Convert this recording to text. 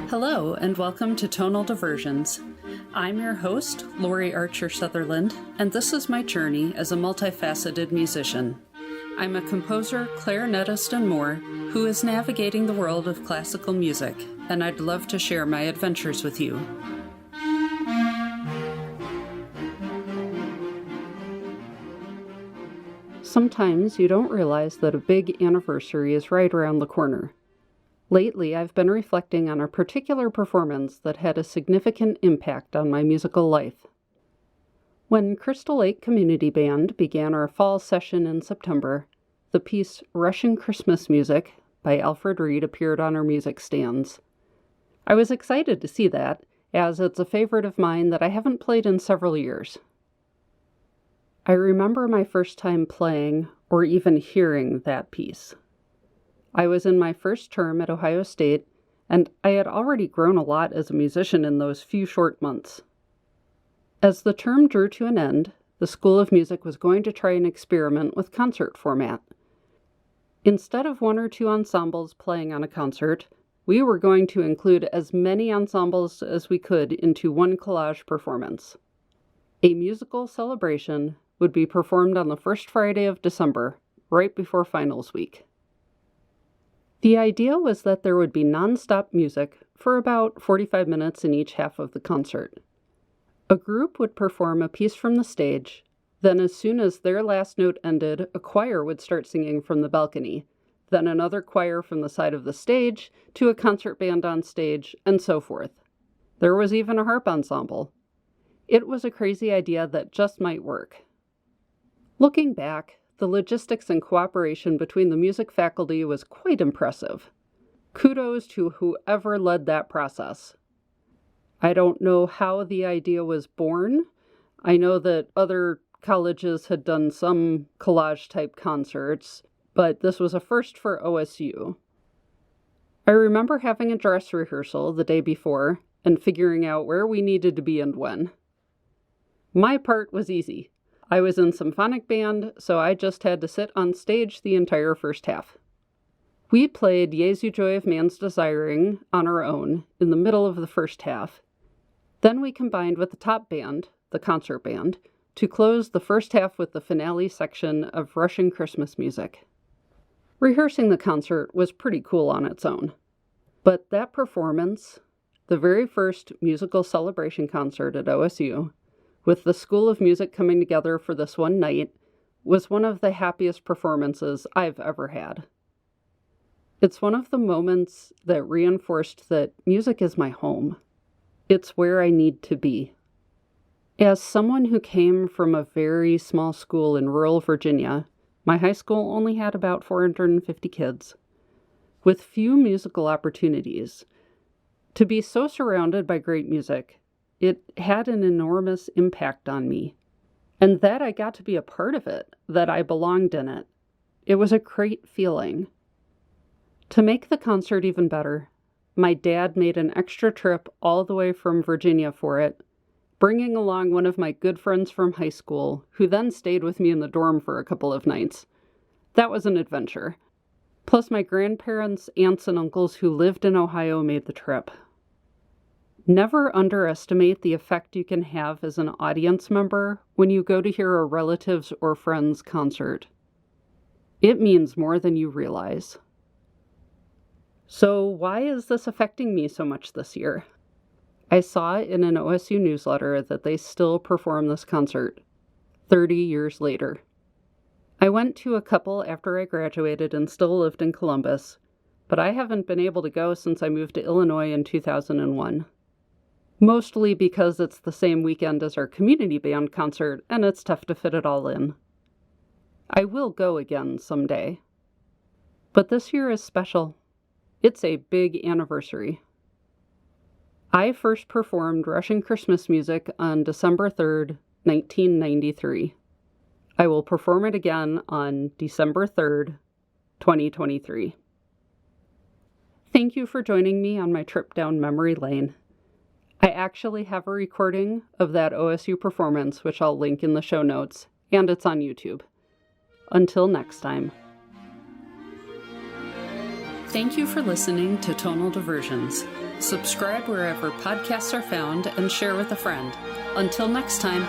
Hello, and welcome to Tonal Diversions. I'm your host, Lori Archer Sutherland, and this is my journey as a multifaceted musician. I'm a composer, clarinetist, and more who is navigating the world of classical music, and I'd love to share my adventures with you. Sometimes you don't realize that a big anniversary is right around the corner. Lately, I've been reflecting on a particular performance that had a significant impact on my musical life. When Crystal Lake Community Band began our fall session in September, the piece Russian Christmas Music by Alfred Reed appeared on our music stands. I was excited to see that, as it's a favorite of mine that I haven't played in several years. I remember my first time playing, or even hearing, that piece. I was in my first term at Ohio State, and I had already grown a lot as a musician in those few short months. As the term drew to an end, the School of Music was going to try an experiment with concert format. Instead of one or two ensembles playing on a concert, we were going to include as many ensembles as we could into one collage performance. A musical celebration would be performed on the first Friday of December, right before finals week. The idea was that there would be non-stop music for about 45 minutes in each half of the concert. A group would perform a piece from the stage, then as soon as their last note ended, a choir would start singing from the balcony, then another choir from the side of the stage to a concert band on stage, and so forth. There was even a harp ensemble. It was a crazy idea that just might work. Looking back, the logistics and cooperation between the music faculty was quite impressive. Kudos to whoever led that process. I don't know how the idea was born. I know that other colleges had done some collage-type concerts, but this was a first for OSU. I remember having a dress rehearsal the day before and figuring out where we needed to be and when. My part was easy. I was in symphonic band, so I just had to sit on stage the entire first half. We played Jesu Joy of Man's Desiring on our own in the middle of the first half. Then we combined with the top band, the concert band, to close the first half with the finale section of Russian Christmas Music. Rehearsing the concert was pretty cool on its own. But that performance, the very first musical celebration concert at OSU, with the School of Music coming together for this one night, was one of the happiest performances I've ever had. It's one of the moments that reinforced that music is my home. It's where I need to be. As someone who came from a very small school in rural Virginia, my high school only had about 450 kids. With few musical opportunities, to be so surrounded by great music, it had an enormous impact on me. And that I got to be a part of it, that I belonged in it. It was a great feeling. To make the concert even better, my dad made an extra trip all the way from Virginia for it, bringing along one of my good friends from high school, who then stayed with me in the dorm for a couple of nights. That was an adventure. Plus my grandparents, aunts, and uncles who lived in Ohio made the trip. Never underestimate the effect you can have as an audience member when you go to hear a relative's or friend's concert. It means more than you realize. So why is this affecting me so much this year? I saw in an OSU newsletter that they still perform this concert 30 years later. I went to a couple after I graduated and still lived in Columbus, but I haven't been able to go since I moved to Illinois in 2001. Mostly because it's the same weekend as our community band concert, and it's tough to fit it all in. I will go again someday. But this year is special. It's a big anniversary. I first performed Russian Christmas Music on December 3rd, 1993. I will perform it again on December 3rd, 2023. Thank you for joining me on my trip down memory lane. I actually have a recording of that OSU performance, which I'll link in the show notes, and it's on YouTube. Until next time. Thank you for listening to Tonal Diversions. Subscribe wherever podcasts are found and share with a friend. Until next time.